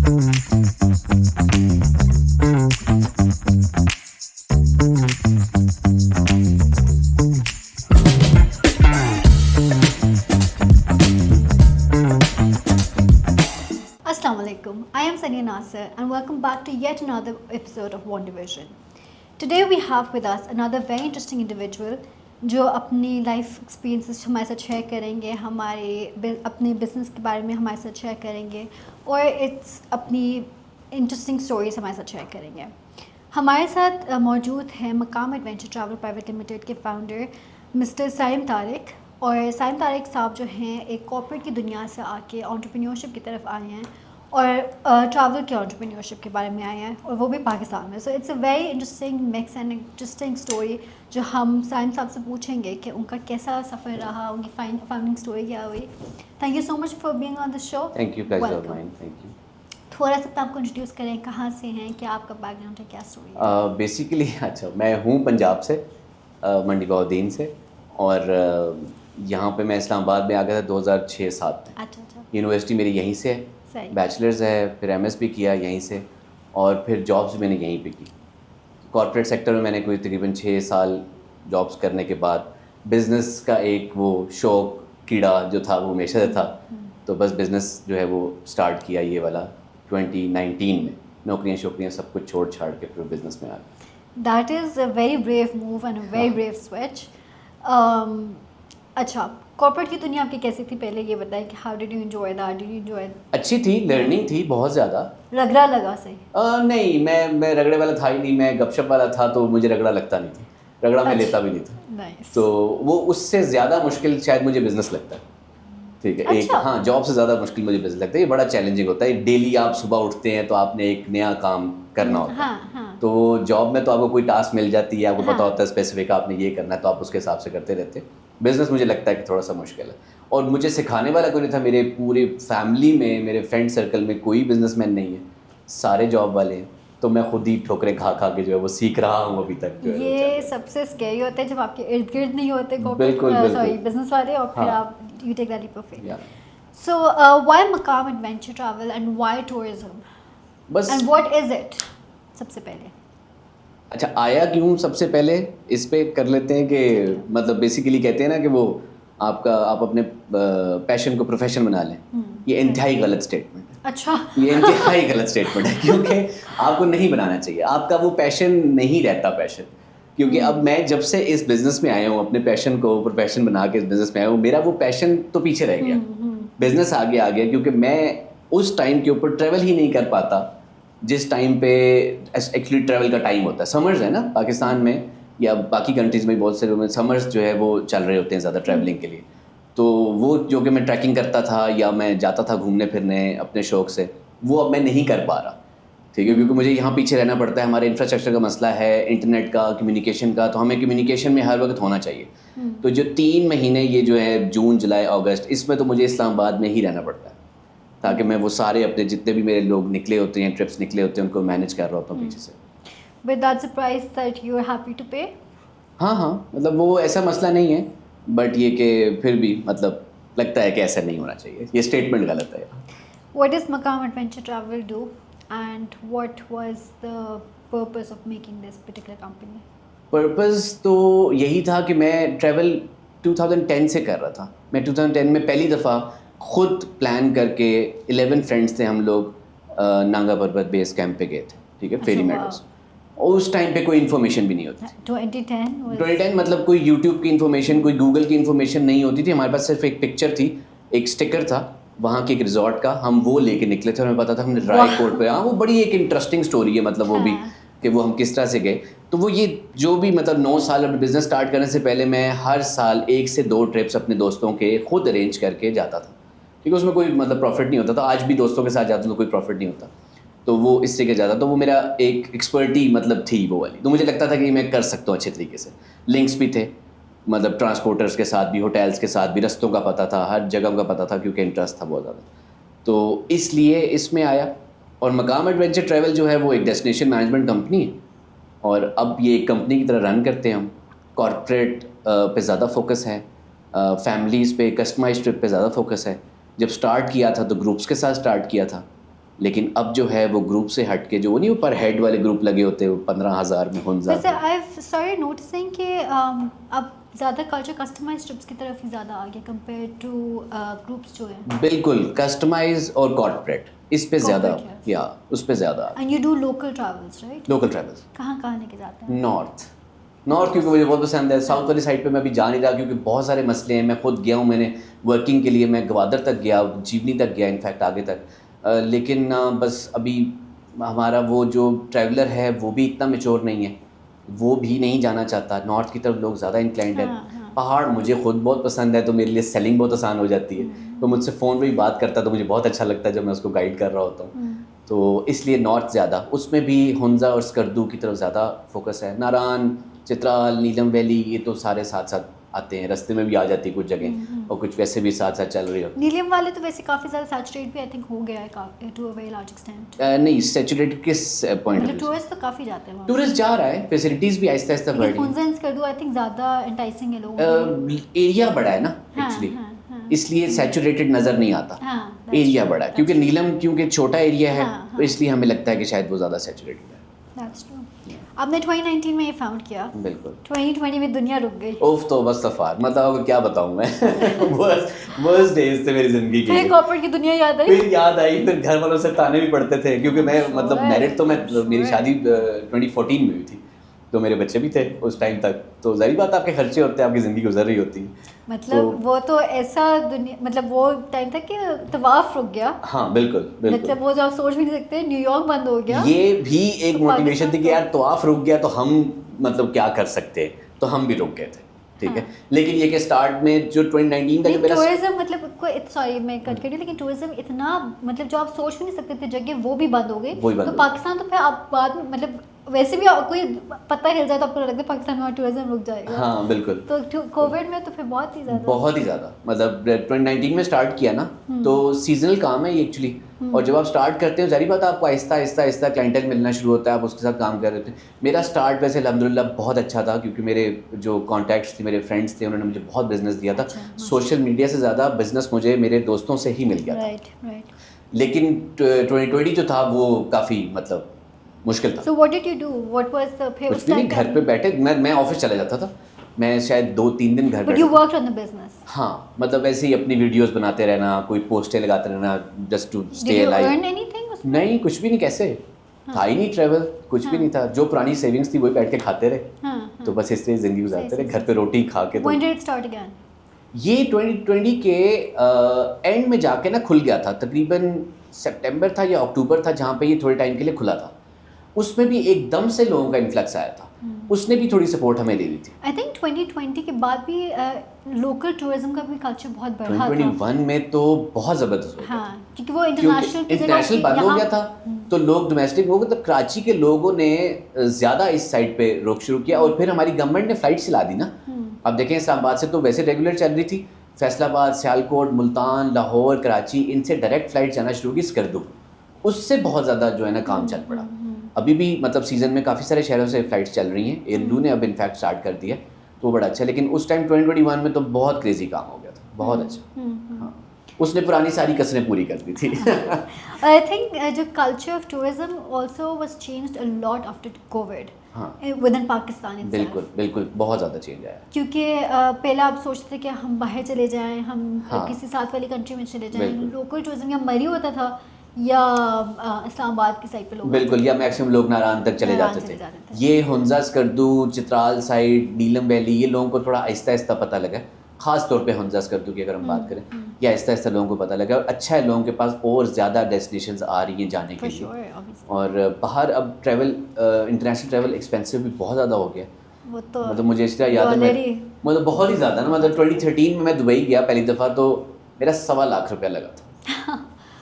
Assalamu alaikum. I am Sania Nasser and welcome back to yet another episode of One Division. Today we have with us another very interesting individual جو اپنی life experiences ہمارے ساتھ share کریں گے, ہمارے اپنے business کے بارے میں ہمارے ساتھ شیئر کریں گے اور اپنی انٹرسٹنگ اسٹوریز ہمارے ساتھ شیئر کریں گے. ہمارے ساتھ موجود ہیں مقام ایڈونچر ٹریول پرائیویٹ لمیٹڈ کے فاؤنڈر مسٹر سائم طارق. اور سائم طارق صاحب جو ہیں ایک کارپوریٹ کی دنیا سے آ کے انٹرپرینیورشپ کی طرف آئے ہیں اور ٹریول کے انٹرپرینیورشپ کے بارے میں آئے ہیں, اور وہ بھی پاکستان میں. So it's a very interesting mix and interesting story جو ہم سائم صاحب سے پوچھیں گے کہ ان کا کیسا سفر رہا, ان کی فاؤنڈنگ اسٹوری کیا ہوئی. Thank you so much for being on the show. Thank you, pleasure of mine. Thank you. تھوڑا سا آپ کو انٹروڈیوس کریں, کہاں سے ہیں, کیا آپ کا بیک گراؤنڈ ہے, کیا اسٹوری؟ بیسیکلی اچھا میں ہوں پنجاب سے, منڈی بہاؤالدین سے, اور یہاں پہ میں اسلام آباد میں آ گیا تھا 2006-07 میں. اچھا. یونیورسٹی میری یہیں سے ہے, بیچلرز ہے, پھر ایم ایس بھی کیا یہیں سے, اور پھر جابس میں نے یہیں پہ کی. کارپوریٹ سیکٹر میں میں نے کوئی تقریباً 6 سال جابس کرنے کے بعد بزنس کا ایک وہ شوق کیڑا جو تھا وہ ہمیشہ سے تھا, تو بس بزنس جو ہے وہ اسٹارٹ کیا یہ والا 2019 میں. نوکریاں شوکریاں سب کچھ چھوڑ چھاڑ کے پھر بزنس میں آ گیا. That is a very brave move and a very brave switch. اچھا, کارپوریٹ کی دنیا آپ کی کیسی تھی پہلے یہ بتائیں کہ how did you enjoy that? Did you enjoy? اچھی تھی, لرننگ تھی بہت زیادہ. رگڑا لگا صحیح؟ نہیں, میں رگڑے والا تھا ہی نہیں, میں گپ شپ والا تھا, تو مجھے رگڑا لگتا نہیں تھا, رگڑا میں لیتا بھی نہیں تھا. تو وہ اس سے زیادہ مشکل شاید مجھے بزنس لگتا ہے. ٹھیک ہے, ایک ہاں جاب سے زیادہ مشکل مجھے بزنس لگتا ہے. یہ بڑا چیلنجنگ ہوتا ہے. ڈیلی آپ صبح اٹھتے ہیں تو آپ نے ایک نیا کام کرنا ہوتا ہے. تو جاب میں تو آپ کو کوئی ٹاسک مل جاتی ہے, آپ کو پتا ہوتا ہے اسپیسیفک آپ نے یہ کرنا ہے, تو آپ اس کے حساب سے کرتے رہتے. بزنس مجھے لگتا ہے کہ تھوڑا سا مشکل ہے, اور مجھے سکھانے والا کوئی نہیں تھا. میرے پورے فیملی میں, میرے فرینڈ سرکل میں کوئی بزنس مین نہیں ہے, سارے جاب والے ہیں. تو میں خود ہی ٹھوکریں کھا کھا کے جو ہے وہ سیکھ رہا ہوں ابھی تک. یہ سب سے اسکیری ہوتا ہے جب آپ کے ارد گرد نہیں ہوتے بالکل سوری بزنس والے, اور پھر آپ you take that leap of faith. So why مقام adventure travel and why tourism بس, اینڈ واٹ از اٹ سب سے پہلے؟ اچھا آیا کیوں سب سے پہلے اس پہ کر لیتے ہیں کہ مطلب بیسیکلی کہتے ہیں نا کہ وہ آپ اپنے پیشن کو پروفیشن بنا لیں. یہ انتہائی غلط اسٹیٹمنٹ ہے. اچھا, یہ انتہائی غلط اسٹیٹمنٹ ہے, کیونکہ آپ کو نہیں بنانا چاہیے. آپ کا وہ پیشن نہیں رہتا پیشن. کیونکہ اب میں جب سے اس بزنس میں آیا ہوں, اپنے پیشن کو پروفیشن بنا کے اس بزنس میں آیا ہوں, میرا وہ پیشن تو پیچھے رہ گیا, بزنس آگے آ گیا. کیونکہ میں اس ٹائم کے اوپر ٹریول ہی نہیں کر پاتا جس ٹائم پہ ایکچولی ٹریول کا ٹائم ہوتا ہے. سمرز ہے نا پاکستان میں یا باقی کنٹریز میں بہت سے سمرز جو ہے وہ چل رہے ہوتے ہیں زیادہ ٹریولنگ کے لیے. تو وہ جو کہ میں ٹریکنگ کرتا تھا یا میں جاتا تھا گھومنے پھرنے اپنے شوق سے, وہ اب میں نہیں کر پا رہا. ٹھیک ہے, کیونکہ مجھے یہاں پیچھے رہنا پڑتا ہے. ہمارے انفراسٹرکچر کا مسئلہ ہے, انٹرنیٹ کا, کمیونیکیشن کا, تو ہمیں کمیونیکیشن میں ہر وقت ہونا چاہیے. تو جو 3 مہینے یہ جو ہے جون جولائی اگست, اس میں تو مجھے اسلام آباد میں ہی رہنا پڑتا ہے, تاکہ میں وہ سارے اپنے جتنے بھی میرے لوگ نکلے ہوتے ہیں, ٹرپس نکلے ہوتے ہیں, ان کو مینیج کر رہا ہوتا ہوں پیچھے سے. But that's a price that you are happy to pay? ہاں مطلب وہ ایسا مسئلہ نہیں ہے, بٹ یہ کہ پھر بھی مطلب لگتا ہے کہ ایسا نہیں ہونا چاہیے. یہ اسٹیٹمنٹ غلط ہے. What does Maqam Adventure Travel do and what was the purpose of making this particular company? Purpose تو یہی تھا کہ میں ٹریول 2010 سے کر رہا تھا. میں 2010 میں پہلی دفعہ خود پلان کر کے 11 فرینڈس تھے ہم لوگ, نانگا پربت بیس کیمپ پہ گئے تھے. ٹھیک ہے, فیری میڈوز. اور اس ٹائم پہ کوئی انفارمیشن بھی نہیں ہوتی. 2010 مطلب کوئی یوٹیوب کی انفارمیشن, کوئی گوگل کی انفارمیشن نہیں ہوتی تھی. ہمارے پاس صرف ایک پکچر تھی, ایک اسٹیکر تھا وہاں کے ایک ریزورٹ کا, ہم وہ لے کے نکلے تھے. ہمیں پتا تھا ہم نے رائے کوٹ پہ, وہ بڑی ایک انٹرسٹنگ اسٹوری ہے مطلب وہ بھی, کہ وہ ہم کس طرح سے گئے. تو وہ یہ جو بھی مطلب 9 سال اپنے بزنس اسٹارٹ کرنے سے پہلے میں ہر سال 1 سے 2 ٹرپس اپنے دوستوں کے خود ارینج کر کے جاتا تھا. کیونکہ اس میں کوئی مطلب پروفٹ نہیں ہوتا تھا. آج بھی دوستوں کے ساتھ جاتا تو کوئی پروفٹ نہیں ہوتا, تو وہ اس سے کے جاتا. تو وہ میرا ایک ایکسپرٹی مطلب تھی وہ والی. تو مجھے لگتا تھا کہ میں کر سکتا ہوں اچھے طریقے سے. لنکس بھی تھے مطلب ٹرانسپورٹرس کے ساتھ بھی, ہوٹلس کے ساتھ بھی, رستوں کا پتہ تھا, ہر جگہ کا پتہ تھا, کیونکہ انٹرسٹ تھا بہت زیادہ. تو اس لیے اس میں آیا. اور مقام ایڈونچر ٹریول جو ہے وہ ایک ڈیسٹینیشن مینجمنٹ کمپنی ہے, اور اب یہ ایک کمپنی کی طرح رن کرتے ہیں ہم. کارپوریٹ پہ زیادہ فوکس ہے, فیملیز پہ, کسٹمائز ٹرپ پہ زیادہ فوکس ہے. جب سٹارٹ کیا تھا تو گروپس کے ساتھ سٹارٹ کیا تھا, لیکن اب جو ہے وہ گروپ سے ہٹ کے جو وہ نہیں پر ہیڈ والے گروپ لگے ہوتے ہیں 15,000 میں ہنزا. ویسے آئی اسٹارٹڈ نوٹسنگ کہ اب زیادہ کلچر کسٹمائز ٹرپس کی طرف ہی زیادہ آ گیا کمپیئر ٹو گروپس جو ہیں. بالکل کسٹمائز اور کارپوریٹ اس پہ زیادہ یا اس پہ زیادہ. And you do local travels right? Local travels کہاں کہاں لے کے جاتے ہیں؟ نارتھ کیونکہ مجھے بہت پسند ہے. ساؤتھ والی سائڈ پہ میں ابھی جا نہیں رہا کیونکہ بہت سارے مسئلے ہیں. میں خود گیا ہوں, میں نے ورکنگ کے لیے میں گوادر تک گیا, جیونی تک گیا, انفیکٹ آگے تک, لیکن بس ابھی ہمارا وہ جو ٹریولر ہے وہ بھی اتنا میچور نہیں ہے, وہ بھی نہیں جانا چاہتا. نارتھ کی طرف لوگ زیادہ انکلائنڈ ہے. پہاڑ مجھے خود بہت پسند ہے تو میرے لیے سیلنگ بہت آسان ہو جاتی ہے. تو مجھ سے فون پہ بھی بات کرتا ہے تو مجھے بہت اچھا لگتا ہے جب میں اس کو گائیڈ کر رہا ہوتا ہوں. تو اس لیے نارتھ زیادہ, اس میں بھی ہنزا اور اسکردو کی طرف زیادہ فوکس ہے. ناران, چترال, نیلم ویلی یہ تو سارے ساتھ ساتھ آتے ہیں, رستے میں بھی آ جاتی ہے کچھ جگہیں, اور کچھ ویسے بھی ساتھ ساتھ چل رہی ہوتی. نیلم والے تو ویسے کافی زیادہ سیچوریٹ بھی آئی تھنک ہو گیا ہے to a very large extent. نہیں سیچوریٹ کس پوائنٹ مطلب ٹورسٹ تو کافی جاتے ہیں وہاں. ٹورسٹ جا رہا ہے, فیسلٹیز بھی آہستہ آہستہ بڑھ رہی ہیں. ہنزا کر دو آئی تھنک زیادہ انٹائسنگ ہے لوگوں. ایریا بڑا ہے نا ایکچولی, اس لیے سیچوریٹڈ نظر نہیں آتا. ایریا بڑا ہے کیونکہ نیلم کیونکہ چھوٹا ایریا ہے تو اس لیے ہمیں لگتا ہے کہ شاید وہ زیادہ سیچوریٹڈ ہے. That's true. آپ نے 2019 میں یہ فاؤنڈ کیا. بالکل 2020 میں دنیا رک گئی. اوف تو بس تفار مطلب کیا بتاؤں میں, ورسٹ ڈیز تھے میری زندگی کے. پھر کارپوریٹ کی دنیا یاد آئی. پھر یاد آئی, پھر گھر والوں سے تانے بھی پڑتے تھے کیونکہ میں مطلب میرڈ تو میں, میری شادی 2014 میں ہوئی تھی تو میرے بچے بھی تھے اس ٹائم تک. تو ظاہر بات آپ کے خرچے ہوتے ہیں, آپ کی زندگی گزر رہی ہوتی ہے. مطلب وہ تو ایسا دنیا, مطلب وہ ٹائم تھا کہ طواف رک گیا. ہاں بالکل بالکل, مطلب وہ جو آپ سوچ بھی نہیں سکتے, نیو یارک بند ہو گیا. یہ بھی ایک موٹیویشن تھی کہ یار طواف رک گیا تو ہم مطلب کیا کر سکتے, تو ہم بھی رک گئے تھے. ٹھیک ہے, لیکن یہ کہ اسٹارٹ میں جو 2019 کا جو میرا ٹورزم مطلب کوئی, سوری میں کٹ کر رہی ہوں, لیکن ٹورزم اتنا مطلب جو آپ سوچ بھی نہیں سکتے تھے جگہ وہ بھی بند ہو گئی. تو پاکستان تو پھر آپ بعد میں مطلب ویسے بھی کوئی پتہ ہل جائے تو آپ کو لگتا ہے پاکستان میں ٹورزم رک جائے گا. ہاں بالکل. تو کووڈ میں تو پھر بہت ہی زیادہ مطلب 2019 میں اسٹارٹ کیا نا, تو سیزنل کام ہے یہ ایکچولی. اور جب آپ اسٹارٹ کرتے ہیں ظاہر بات آپ کو آہستہ آہستہ کلائنٹل ملنا شروع ہوتا ہے, آپ اس کے ساتھ کام کر رہے تھے. میرا اسٹارٹ ویسے الحمدللہ بہت اچھا تھا کیونکہ میرے جو کانٹیکٹس تھے, میرے فرینڈس تھے, انہوں نے مجھے بہت بزنس دیا تھا. سوشل میڈیا سے زیادہ بزنس مجھے میرے دوستوں سے ہی مل گیا تھا. لیکن 2020 جو تھا وہ کافی مطلب مشکل تھا. So what did you do? What was the pay? کچھ بھی نہیں, گھر پہ بیٹھے, میں آفس چلا جاتا تھا, میں شاید 2-3 دن گھر. But you worked on the business. ہاں مطلب ایسے ہی اپنی ویڈیوز بناتے رہنا, کوئی پوسٹیں لگاتے رہنا, just to stay alive. Did you earn anything? نہیں کچھ بھی نہیں, کیسے تھا ہی نہیں ٹریول, کچھ بھی نہیں تھا. جو پرانی سیونگس تھی وہی بیٹھ کے کھاتے رہے, تو بس اس طرح زندگی گزارتے رہے, گھر پہ روٹی کھا کے. When did it start again? یہ 2020 کے اینڈ میں جا کے نا کھل گیا تھا, تقریباً سپٹمبر تھا یا اکتوبر تھا جہاں پہ یہ تھوڑے ٹائم کے لیے کھلا تھا. اس میں بھی ایک دم سے لوگوں کا انفلکس آیا تھا, اس نے بھی تھوڑی سپورٹ ہمیں دے دی تھی. آئی تھنک 2020 کے بعد بھی لوکل ٹورزم کا بھی کلچر بہت بڑھا تھا. 2021 میں تو بہت زبردست ہو گیا, ہاں کیونکہ وہ انٹرنیشنل بند ہو گیا تھا تو لوگ ڈومیسٹک ہو گئے. تو کراچی کے لوگوں نے زیادہ اس سائڈ پہ رخ شروع کیا, اور پھر ہماری گورنمنٹ نے فلائٹ چلا دی نا. اب دیکھیں اسلام آباد سے تو ویسے ریگولر چل رہی تھی, فیصل آباد, سیالکوٹ, ملتان, لاہور, کراچی, ان سے ڈائریکٹ فلائٹ جانا شروع کی اسکردو. اس سے بہت زیادہ جو ہے نا کام چل پڑا. ابھی بھی مطلب سیزن میں کافی سارے شہروں سے فلائٹس چل رہی ہیں. ایئرلو نے اب انفیکٹ اسٹارٹ کر دیا تو بڑا اچھا. لیکن اس ٹائم 2021 میں تو بہت کریزی کام ہو گیا تھا, بہت اچھا. ہاں اس نے پرانی ساری کسریں پوری کر دی تھی. آئی تھنک جو culture of tourism also was changed a lot after Covid with in Pakistan. بالکل بالکل, بہت زیادہ چینج آیا. کیونکہ پہلے آپ سوچتے تھے کہ ہم باہر چلے جائیں, ہم کسی ساتھ والی کنٹری میں چلے جائیں. لوکل ٹورزم یا مری ہوتا تھا یا اسلام آباد کی سائڈ پہ لوگ, بالکل, یا میکسیمم لوگ ناران تک چلے جاتے تھے. یہ ہنزا, اسکردو, چترال سائڈ, نیلم ویلی, یہ لوگوں کو تھوڑا آہستہ آہستہ پتہ لگا, خاص طور پہ ہنزا اسکردو کی اگر ہم بات کریں, یہ آہستہ آہستہ لوگوں کو پتہ لگا. اور اچھا ہے لوگوں کے پاس اور زیادہ ڈیسٹینیشنز آ رہی ہیں جانے کے لیے. اور باہر اب ٹریول, انٹرنیشنل ٹریول ایکسپینسو بھی بہت زیادہ ہو گیا. مطلب مجھے اس طرح یاد ہے, مطلب بہت ہی زیادہ نا, مطلب 2013 میں دبئی گیا پہلی دفعہ تو میرا 2.25 لاکھ روپیہ لگا تھا.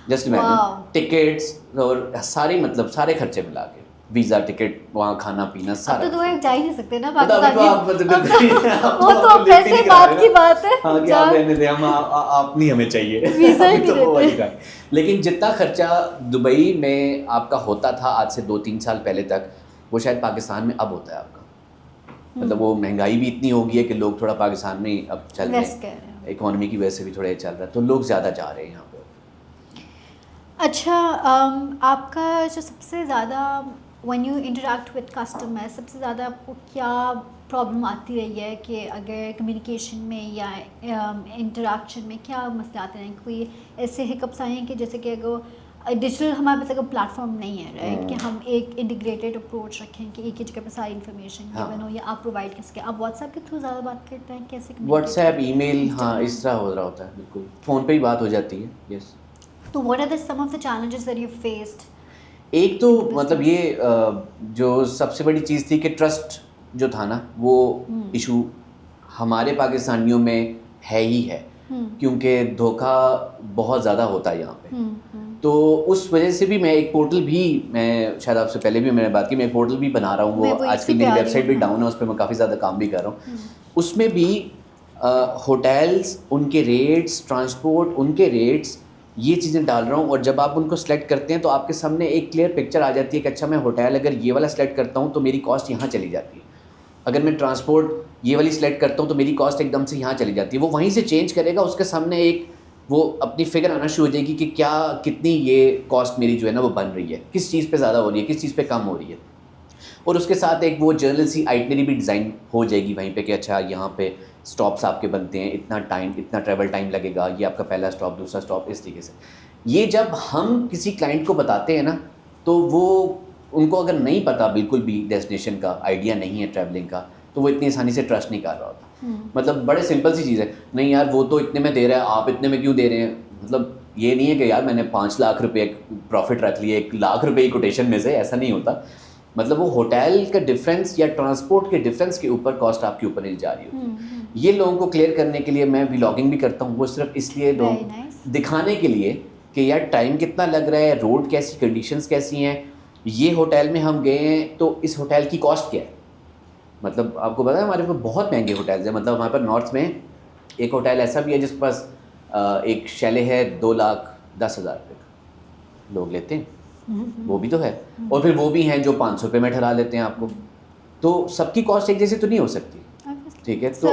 جسٹ امیجن, ٹکٹس اور ساری مطلب سارے خرچے ملا کے, ویزا, ٹکٹ, وہاں کھانا پینا سارا. تو دبئی جا ہی نہیں سکتے نا پاکستان, وہ تو پیسے بات کی بات ہے. ہاں کیا رہنے دیں ہم, آپ نہیں ہمیں چاہیے ویزا ہی نہیں دیتے. لیکن جتنا خرچہ دبئی میں آپ کا ہوتا تھا آج سے 2-3 سال پہلے تک, وہ شاید پاکستان میں اب ہوتا ہے آپ کا. مطلب وہ مہنگائی بھی اتنی ہو گئی ہے کہ لوگ تھوڑا پاکستان میں اب چل رہے ہیں, اکانومی کی وجہ سے بھی تھوڑا چل رہا ہے, تو لوگ زیادہ جا رہے ہیں یہاں پہ. اچھا آپ کا جو سب سے زیادہ when you interact with customer سب سے زیادہ آپ کو کیا پرابلم آتی رہی ہے کہ اگر کمیونیکیشن میں یا انٹریکشن میں کیا مسئلے آتے ہیں؟ کوئی ایسے ہکپس آئے ہیں کہ جیسے کہ اگر ڈیجیٹل ہمارے پاس اگر پلیٹ فارم نہیں ہے رائٹ کہ ہم ایک انٹیگریٹیڈ اپروچ رکھیں کہ ایک ہی جگہ پہ ساری انفارمیشن گیون ہو یا آپ پرووائڈ کر سکیں، آپ واٹس ایپ کے تھرو زیادہ بات کرتے ہیں کیسے؟ واٹس ایپ، ای میل، ہاں اس طرح ہو رہا ہوتا ہے، بالکل فون پہ ہی بات ہو جاتی ہے. یس. تو what are the some of the challenges that you faced؟ ایک تو مطلب یہ جو سب سے بڑی چیز تھی کہ ٹرسٹ جو تھا نا وہ ایشو ہمارے پاکستانیوں میں ہے ہی ہے، کیونکہ دھوکہ بہت زیادہ ہوتا ہے یہاں پہ. تو اس وجہ سے بھی میں ایک پورٹل بھی، میں شاید آپ سے پہلے بھی میں نے بات کی، میں ایک پورٹل بھی بنا رہا ہوں، وہ آج کل میری ویب سائٹ بھی ڈاؤن ہے، اس پہ میں کافی زیادہ کام بھی کر رہا ہوں. اس میں بھی ہوٹلس، ان کے ریٹس، ٹرانسپورٹ، ان کے ریٹس، یہ چیزیں ڈال رہا ہوں. اور جب آپ ان کو سلیکٹ کرتے ہیں تو آپ کے سامنے ایک کلیئر پکچر آ جاتی ہے کہ اچھا میں ہوٹل اگر یہ والا سلیکٹ کرتا ہوں تو میری کاسٹ یہاں چلی جاتی ہے، اگر میں ٹرانسپورٹ یہ والی سلیکٹ کرتا ہوں تو میری کاسٹ ایک دم سے یہاں چلی جاتی ہے. وہ وہیں سے چینج کرے گا، اس کے سامنے ایک وہ اپنی فگر آنا شروع ہو جائے گی کہ کتنی یہ کاسٹ میری جو ہے نا وہ بن رہی ہے، کس چیز پہ زیادہ ہو رہی ہے، کس چیز پہ کم ہو رہی ہے. اور اس کے ساتھ ایک وہ جرنل سی آئٹنری بھی ڈیزائن ہو جائے گی وہیں پہ کہ اچھا یہاں پہ اسٹاپس آپ کے بنتے ہیں، اتنا ٹائم، اتنا ٹریول ٹائم لگے گا، یہ آپ کا پہلا اسٹاپ، دوسرا اسٹاپ، اس طریقے سے. یہ جب ہم کسی کلائنٹ کو بتاتے ہیں نا تو وہ ان کو اگر نہیں پتا بالکل بھی ڈیسٹینیشن کا آئیڈیا نہیں ہے ٹریولنگ کا، تو وہ اتنی آسانی سے ٹرسٹ نہیں کر رہا ہوتا. مطلب بڑے سمپل سی چیز ہے، نہیں یار وہ تو اتنے میں دے رہا ہے، آپ اتنے میں کیوں دے رہے ہیں. مطلب یہ نہیں ہے کہ یار میں نے 5 لاکھ روپے پروفٹ رکھ لیے 1 لاکھ روپے کی کوٹیشن میں سے، ایسا نہیں ہوتا. مطلب وہ ہوٹل کا ڈفرینس یا ٹرانسپورٹ کے ڈفرینس کے اوپر کاسٹ آپ کے اوپر نہیں جا رہی ہوتی. یہ لوگوں کو کلیئر کرنے کے لیے میں ولاگنگ بھی کرتا ہوں، وہ صرف اس لیے لوگ دکھانے کے لیے کہ یار ٹائم کتنا لگ رہا ہے، روڈ کیسی، کنڈیشنز کیسی ہیں، یہ ہوٹل میں ہم گئے ہیں تو اس ہوٹل کی کاسٹ کیا ہے. مطلب آپ کو پتا ہے ہمارے پاس بہت مہنگے ہوٹلز ہیں. مطلب ہمارے پاس نارتھ میں ایک ہوٹل ایسا بھی ہے جس کے پاس ایک شیلے ہے 2,10,000 روپے کا لوگ لیتے ہیں، وہ بھی تو ہے. اور پھر وہ بھی ہیں جو 500 روپے میں ٹھہرا لیتے ہیں آپ کو. تو سب کی کاسٹ ایک جیسی تو نہیں ہو سکتی، ٹھیک ہے. تو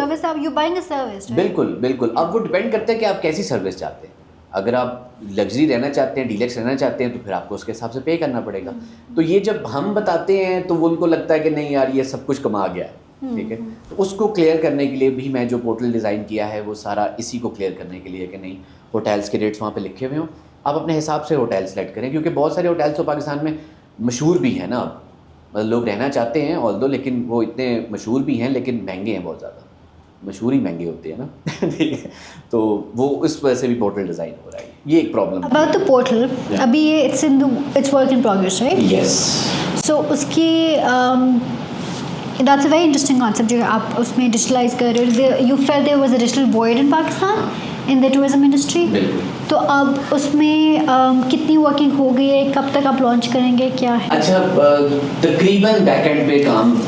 بالکل بالکل اب وہ ڈپینڈ کرتا ہے کہ آپ کیسی سروس چاہتے ہیں. اگر آپ لگژری رہنا چاہتے ہیں، ڈیلکس رہنا چاہتے ہیں، تو پھر آپ کو اس کے حساب سے پے کرنا پڑے گا. تو یہ جب ہم بتاتے ہیں تو وہ ان کو لگتا ہے کہ نہیں یار یہ سب کچھ کما گیا ہے، ٹھیک ہے. تو اس کو کلیئر کرنے کے لیے بھی میں جو پورٹل ڈیزائن کیا ہے وہ سارا اسی کو کلیئر کرنے کے لیے کہ نہیں ہوٹلس کے ریٹس وہاں پہ لکھے ہوئے ہوں، آپ اپنے حساب سے ہوٹل سلیکٹ کریں. کیونکہ بہت سارے ہوٹلس تو پاکستان میں مشہور بھی ہیں نا، مطلب لوگ رہنا چاہتے ہیں آل دو، لیکن وہ اتنے مشہور بھی ہیں لیکن مہنگے ہیں بہت زیادہ. مشہور ہی مہنگے ہوتے ہیں نا، ٹھیک ہے. تو وہ اس وجہ سے بھی پورٹل ڈیزائن ہو رہا ہے. یہ ایک پرابلم ہے. اباؤٹ دی پورٹل، ابھی یہ it's work in progress right? Yes. So اس کی that's a very interesting concept جو آپ اس میں ڈیجیٹلائز کر رہے ہو. You feel there was a digital void in Pakistan in the tourism industry. تو اب اس میں کتنی ورکنگ ہو گئی ہے، کب تک آپ لانچ کریں گے، کیا ہے؟ اچھا تقریباً بیک اینڈ پہ کام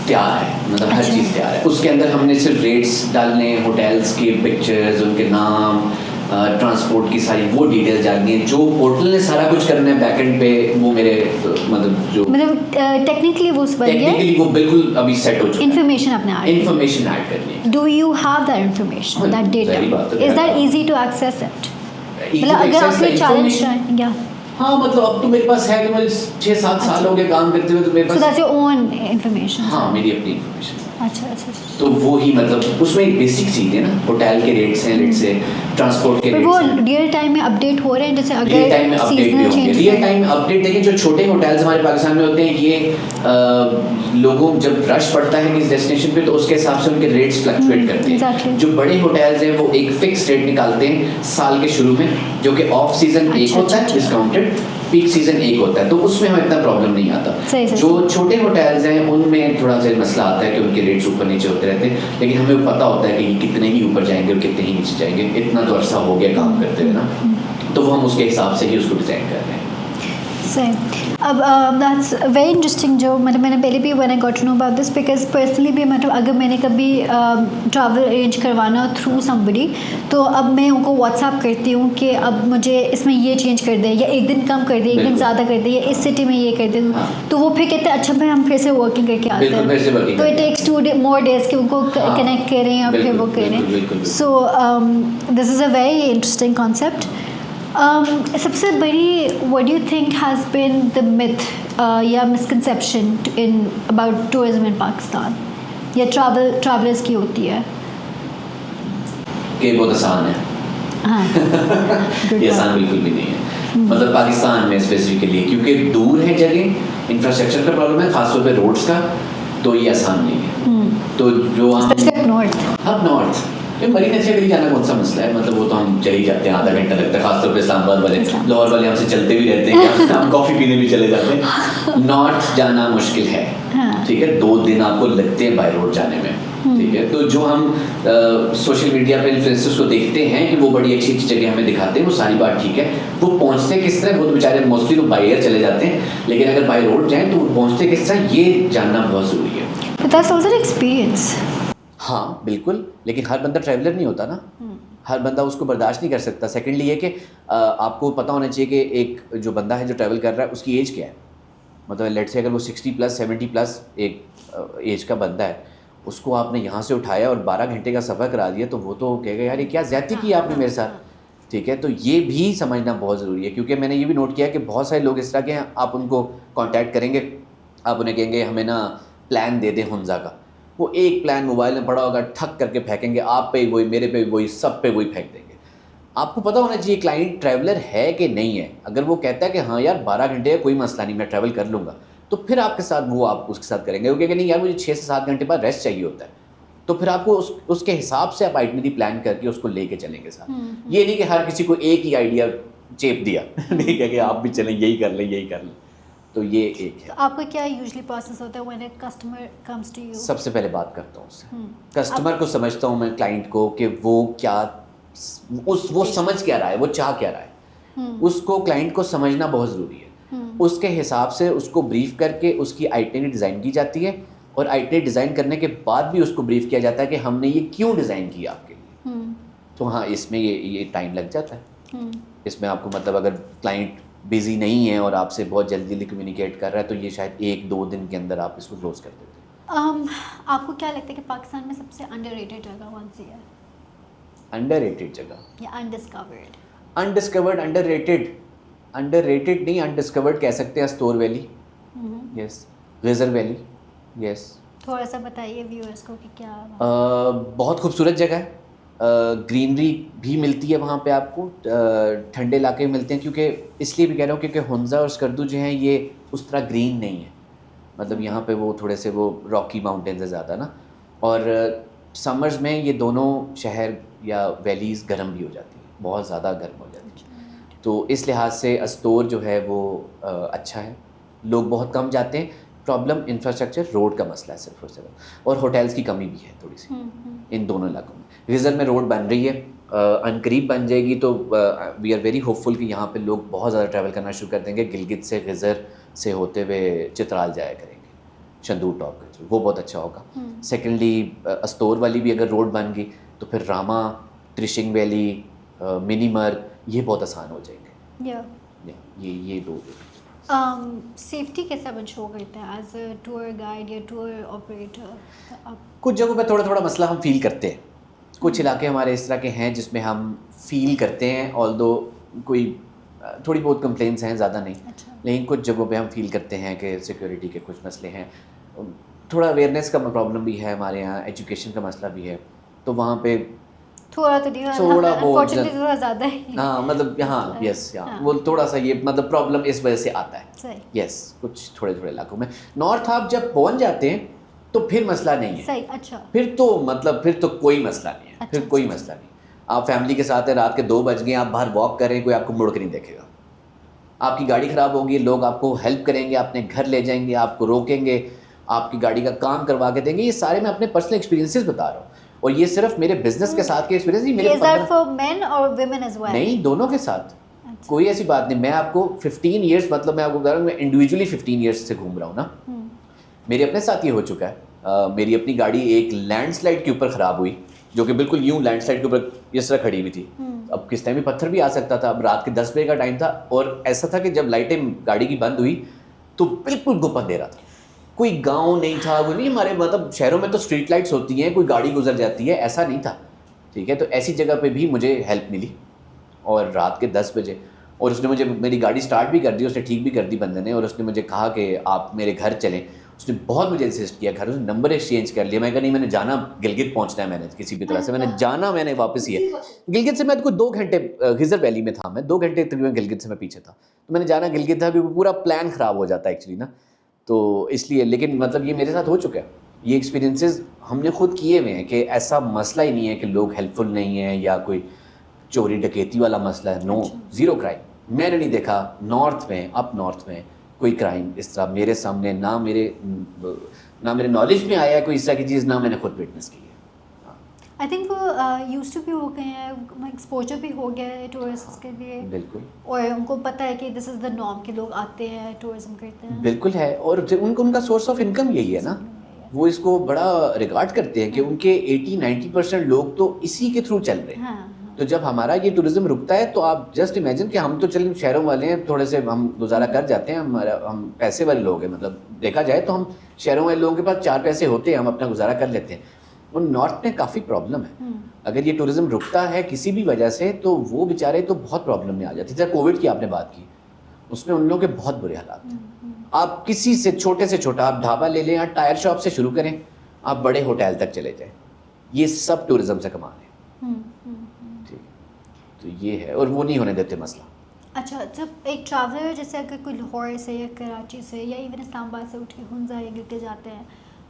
تیار ہے، مطلب ہر چیز تیار ہے. اس کے اندر ہم نے صرف ریٹس ڈالنے، ہوٹلس کے پکچرز، ان کے نام، ٹرانسپورٹ کی ساری وہ ڈیٹیلز ڈالنی ہے. جو پورٹل نے سارا کچھ کرنا ہے بیک اینڈ پہ وہ میرے مطلب ٹیکنیکلی وہ ٹیکنیکلی وہ بالکل ابھی سیٹ ہو چکا ہے. انفارمیشن اپنے انفارمیشن ایڈ کرنی ہے. Do you have that information, that data, is that easy to access it? مطلب اگر آپ نے چیلنج یا ہاں مطلب اب تو میرے پاس ہے کہ مجھے 6-7 سال ہو گئے کام کرتے ہوئے، تو میرے پاس دیٹس یور اون انفارمیشن. ہاں میری اپنی انفارمیشن. اچھا اچھا. تو وہی مطلب اس میں ایک بیسک چیز ہے نا، ہوٹل کے ریٹس ہیں، ریٹ سے ٹرانسپورٹ کے ریٹس وہ ہیں، ریئل ٹائم میں اپڈیٹ ہو رہے ہیں. جیسے اگر ریئل ٹائم میں اپڈیٹ بھی ہوں گے. ریئل ٹائم اپڈیٹ دیکھیں جو چھوٹے ہوٹلز ہمارے پاکستان میں ہوتے ہیں، یہ لوگوں جب رش پڑتا ہے کسی ڈیسٹینیشن پہ تو اس کے حساب سے ان کے ریٹس فلکچویٹ کرتے ہیں. جو بڑے ہوٹلز ہیں وہ ایک فکس ریٹ نکالتے ہیں سال کے شروع میں، جو کہ آف سیزن ایک ہوتا ہے ڈسکاؤنٹڈ، پیک سیزن ایک ہوتا ہے. تو اس میں ہمیں اتنا پرابلم نہیں آتا. جو چھوٹے ہوٹلز ہیں ان میں تھوڑا سا مسئلہ آتا ہے کہ ان کے ریٹس اوپر نیچے ہوتے رہتے ہیں، لیکن ہمیں پتہ ہوتا ہے کہ یہ کتنے ہی اوپر جائیں گے اور کتنے ہی نیچے جائیں گے. اتنا تو عرصہ ہو گیا کام کرتے ہوئے نا، تو وہ ہم اس کے حساب سے ہی اس کو ڈیزائن کر رہے ہیں. صحیح. اب دیٹس ویری انٹرسٹنگ. جو مطلب میں نے پہلے بھی when I got to know about this because personally بھی مطلب اگر میں نے کبھی ٹریول ارینج کروانا تھرو somebody تو اب میں ان کو واٹس ایپ کرتی ہوں کہ اب مجھے اس میں یہ چینج کر دے، یا ایک دن کم کر دے، ایک دن زیادہ کر دے، یا اس سٹی میں یہ کر دے. تو وہ پھر کہتے ہیں اچھا پھر ہم پھر سے ورکنگ کر کے آتے ہیں. تو اٹ ٹیکس 2 more days کہ ان کو کنیکٹ کریں اور پھر وہ کریں. سو دس از اے ویری انٹرسٹنگ کانسیپٹ. سب سے بڑی what do you think has been the myth یا misconception in about tourism in Pakistan یا travelers کی ہوتی ہے کہ بہت آسان ہے. ہاں یہ آسان بالکل بھی نہیں ہے. مطلب پاکستان میں اسپیسیفکلی کیونکہ دور ہے جگہ, انفراسٹرکچر کا پرابلم ہے, خاص طور پہ روڈس کا, تو یہ آسان نہیں ہے. تو جو ہم نارتھ مری نشے کے لیے جانا کون سا مسئلہ ہے, مطلب وہ تو ہم چل ہی جاتے ہیں, آدھا گھنٹہ لگتا ہے, خاص طور پہ اسلام آباد والے, لاہور والے ہم سے چلتے بھی رہتے ہیں, ہم کافی پینے بھی چلے جاتے ہیں. نارتھ جانا مشکل ہے, ٹھیک ہے, 2 دن آپ کو لگتے ہیں بائی روڈ جانے میں, ٹھیک ہے. تو جو ہم سوشل میڈیا پہ انفلوئنسرز کو دیکھتے ہیں کہ وہ بڑی اچھی اچھی جگہ ہمیں دکھاتے ہیں, وہ ساری بات ٹھیک ہے. وہ پہنچتے کس طرح, وہ تو بیچارے موسٹلی تو بائی ایئر چلے جاتے ہیں, لیکن اگر بائی روڈ جائیں تو وہ پہنچتے کس طرح یہ جاننا بہت ضروری ہے. But that's also an experience. ہاں بالکل, لیکن ہر بندہ ٹریولر نہیں ہوتا نا, ہر بندہ اس کو برداشت نہیں کر سکتا. سیکنڈلی یہ کہ آپ کو پتہ ہونا چاہیے کہ ایک جو بندہ ہے جو ٹریول کر رہا ہے اس کی ایج کیا ہے. مطلب لیٹ سے اگر وہ 60+ 70+ ایک ایج کا بندہ ہے, اس کو آپ نے یہاں سے اٹھایا اور 12 گھنٹے کا سفر کرا دیا, تو وہ تو کہے گا یار یہ کیا زیادتی کی آپ نے میرے ساتھ, ٹھیک ہے. تو یہ بھی سمجھنا بہت ضروری ہے, کیونکہ میں نے یہ بھی نوٹ کیا کہ بہت سارے لوگ اس طرح کے ہیں, آپ ان کو کانٹیکٹ کریں گے, آپ انہیں کہیں گے ہمیں نا پلان دے دیں ہنزا کا, وہ ایک پلان موبائل میں پڑا ہوگا, ٹھک کر کے پھینکیں گے, آپ پہ وہی, میرے پہ وہی, سب پہ وہی پھینک دیں گے. آپ کو پتہ ہونا چاہیے کلائنٹ ٹریولر ہے کہ نہیں ہے. اگر وہ کہتا ہے کہ ہاں یار 12 گھنٹے ہے کوئی مسئلہ نہیں میں ٹریول کر لوں گا, تو پھر آپ کے ساتھ وہ آپ اس کے ساتھ کریں گے. وہ کہے کہ نہیں یار مجھے 6 سے 7 گھنٹے بعد ریسٹ چاہیے ہوتا ہے, تو پھر آپ کو اس کے حساب سے آپ آئٹنری پلان کر کے اس کو لے کے چلیں گے ساتھ. یہ نہیں کہ ہر کسی کو ایک ہی آئیڈیا چیپ دیا, ٹھیک ہے, کہ آپ بھی چلیں یہی کر لیں یہی کر لیں. تو یہ ایک ہے. آپ کا کیا یوزلی پروسیس ہوتا ہے when a customer comes to you? سب سے پہلے بات کرتا ہوں اس سے, کسٹمر کو سمجھتا ہوں میں, کلائنٹ کو, کہ وہ کیا وہ سمجھ کیا رہا ہے, وہ چاہ کیا رہا ہے. اس کو کلائنٹ کو سمجھنا بہت ضروری ہے. اس کے حساب سے اس کو بریف کر کے اس کی آئٹنری ڈیزائن کی جاتی ہے, اور آئٹنری ڈیزائن کرنے کے بعد بھی اس کو بریف کیا جاتا ہے کہ ہم نے یہ کیوں ڈیزائن کیا آپ کے لیے. تو ہاں اس میں یہ ٹائم لگ جاتا ہے. اس میں آپ کو مطلب اگر کلائنٹ بزی نہیں ہے اور آپ سے بہت جلدی جلدی کمیونیکیٹ کر رہا ہے, تو یہ شاید 1-2 دن کے اندر آپ اس کو کلوز کر دیتے ہیں. آپ کو کیا لگتا ہے کہ پاکستان میں سب سے انڈر ریٹڈ جگہ کون سی ہے؟ انڈر ریٹڈ جگہ یا انڈسکورڈ؟ انڈسکورڈ, انڈر ریٹڈ نہیں, انڈسکورڈ کہہ سکتے ہیں. استور ویلی, یس. غزر ویلی, یس. تھوڑا سا بتائیے ویورز کو کہ کیا. بہت خوبصورت جگہ ہے, گرینری بھی ملتی ہے وہاں پہ آپ کو, ٹھنڈے علاقے ملتے ہیں. کیونکہ اس لیے بھی کہہ رہا ہوں کیونکہ ہنزا اور اسکردو جو ہیں یہ اس طرح گرین نہیں ہے, مطلب یہاں پہ وہ تھوڑے سے وہ راکی ماؤنٹینز ہے زیادہ نا, اور سمرز میں یہ دونوں شہر یا ویلیز گرم بھی ہو جاتی ہیں, بہت زیادہ گرم ہو جاتی ہیں. تو اس لحاظ سے استور جو ہے وہ اچھا ہے, لوگ بہت کم جاتے ہیں. پرابلم انفراسٹرکچر, روڈ کا مسئلہ ہے صرف اور صرف, اور ہوٹلس کی کمی بھی ہے تھوڑی سی ان دونوں علاقوں میں. غزر میں روڈ بن رہی ہے, عنقریب بن جائے گی, تو وی آر ویری ہوپ فل کہ یہاں پہ لوگ بہت زیادہ ٹریول کرنا شروع کر دیں گے. گلگت سے غزر سے ہوتے ہوئے چترال جایا کریں گے, شندور ٹاپ کے تھرو, وہ بہت اچھا ہوگا. سیکنڈلی استور والی بھی اگر روڈ بن گئی تو پھر راما, ترشنگ ویلی, منی مرگ, یہ بہت آسان ہو جائیں گے. یہ دو. سیفٹی کیسا انشور کرتے ہیں ایز اے ٹور گائیڈ یا ٹور آپریٹر؟ کچھ جگہوں پہ تھوڑا تھوڑا مسئلہ ہم فیل کرتے ہیں. کچھ علاقے ہمارے اس طرح کے ہیں جس میں ہم فیل کرتے ہیں, آلدو کوئی تھوڑی بہت کمپلینس ہیں, زیادہ نہیں, لیکن کچھ جگہوں پہ ہم فیل کرتے ہیں کہ سیکیورٹی کے کچھ مسئلے ہیں, تھوڑا اویئرنیس کا پرابلم بھی ہے ہمارے یہاں, ایجوکیشن کا مسئلہ بھی ہے. تو وہاں پہ تھوڑا بہت زیادہ ہے. ہاں مطلب ہاں یس, وہ تھوڑا سا یہ مطلب پرابلم اس وجہ سے آتا ہے. یس, کچھ تھوڑے تھوڑے علاقوں میں. نارتھ آپ جب پہنچ جاتے ہیں تو پھر مسئلہ نہیں ہے. صحیح, اچھا. پھر تو مطلب پھر تو کوئی مسئلہ نہیں ہے, پھر کوئی مسئلہ نہیں. آپ فیملی کے ساتھ ہیں, رات کے 2 بج گئے, آپ باہر واک کر رہے ہیں, کوئی آپ کو مڑ کے نہیں دیکھے گا. آپ کی گاڑی خراب ہوگی, لوگ آپ کو ہیلپ کریں گے, اپنے گھر لے جائیں گے, آپ کو روکیں گے, آپ کی گاڑی کا کام کروا کے دیں گے. یہ سارے میں اپنے پرسنل ایکسپیرینسز بتا رہا ہوں, اور یہ صرف میرے بزنس کے ساتھ کے ایکسپیرینس نہیں, میرے نہیں, دونوں کے ساتھ. کوئی ایسی بات نہیں. میں آپ کو 15 ایئرس, مطلب میں آپ کو بتا رہا ہوں, میں انڈیویجولی 15 ایئرس سے گھوم رہا ہوں نا. میرے اپنے ساتھ یہ ہو چکا ہے. میری اپنی گاڑی ایک لینڈ سلائڈ کے اوپر خراب ہوئی, جو کہ بالکل یوں لینڈ سلائڈ کے اوپر اس طرح کھڑی ہوئی تھی. اب کس ٹائم بھی پتھر بھی آ سکتا تھا. اب رات کے 10 بجے کا ٹائم تھا, اور ایسا تھا کہ جب لائٹیں گاڑی کی بند ہوئی تو بالکل گپ اندھیرا تھا, کوئی گاؤں نہیں تھا, وہ نہیں. ہمارے مطلب شہروں میں تو اسٹریٹ لائٹس ہوتی ہیں, کوئی گاڑی گزر جاتی ہے, ایسا نہیں تھا, ٹھیک ہے. تو ایسی جگہ پہ بھی مجھے ہیلپ ملی, اور رات کے 10 بجے, اور اس نے مجھے میری گاڑی اسٹارٹ بھی کر دی, اس نے ٹھیک بھی کر دی بندے نے, اور اس نے مجھے کہا کہ آپ میرے گھر چلیں. اس نے بہت مجھے انسسٹ کیا گھر, اس نے نمبر ایکسچینج کر لیا. میں کہا نہیں, میں نے جانا گلگت پہنچنا ہے, میں نے کسی بھی طرح سے میں نے جانا, میں نے واپس ہی ہے گلگت سے. میں کوئی 2 گھنٹے خضر ویلی میں تھا, میں 2 گھنٹے تقریباً گلگت سے میں پیچھے تھا, تو میں نے جانا گلگت تھا, کیونکہ پورا پلان خراب ہو جاتا ہے ایکچولی نا, تو اس لیے. لیکن مطلب یہ میرے ساتھ ہو چکا ہے, یہ ایکسپیرینسز ہم نے خود کیے ہوئے ہیں کہ ایسا مسئلہ ہی نہیں ہے کہ لوگ ہیلپ فل نہیں ہیں یا کوئی چوری ڈکیتی والا مسئلہ ہے. نو, زیرو کرائم. میں نے نہیں دیکھا نارتھ میں, اپ نارتھ میں کوئی کرائم اس طرح میرے سامنے, نہ میرے نالج میں آیا ہے کوئی اس طرح کی چیز, نہ میں نے خود وٹنس کی ہے. آئی تھنک وہ یوز ٹو بھی ہو گئے ہیں, ایکسپوجر بھی ہو گیا ہے ٹورسٹ کے لیے, بالکل, اور ان کو پتہ ہے کہ دس از دا نارم کہ لوگ آتے ہیں ٹورزم کرتے ہیں. بالکل ہے, اور ان کا سورس آف انکم یہی ہے نا, وہ اس کو بڑا ریگارڈ کرتے ہیں کہ ان کے 80-90% لوگ تو اسی کے تھرو چل رہے ہیں. تو جب ہمارا یہ ٹورزم رکتا ہے تو آپ جسٹ امیجن کہ ہم تو چلیں شہروں والے ہیں, تھوڑے سے ہم گزارا کر جاتے ہیں, ہم پیسے والے لوگ ہیں, مطلب دیکھا جائے تو ہم شہروں والے لوگوں کے پاس 4 پیسے ہوتے ہیں, ہم اپنا گزارا کر لیتے ہیں. اور نارتھ میں کافی پرابلم ہے, اگر یہ ٹورزم رکتا ہے کسی بھی وجہ سے تو وہ بیچارے تو بہت پرابلم میں آ جاتے ہیں. جیسے کووڈ کی آپ نے بات کی, اس میں ان لوگوں کے بہت برے حالات تھے. آپ کسی سے چھوٹے سے چھوٹا, آپ ڈھابا لے لیں, آپ ٹائر شاپ سے شروع کریں, آپ بڑے ہوٹل تک چلے جائیں, یہ سب ٹورزم سے کما رہے ہیں. تو یہ ہے, اور وہ نہیں ہونے دیتے مسئلہ. اچھا, جب ایک ٹریولر جیسے اگر کوئی لاہور سے یا کراچی سے یا ایون اسلام آباد سے اٹھ کے ہنزا یا گلگت جاتے ہیں,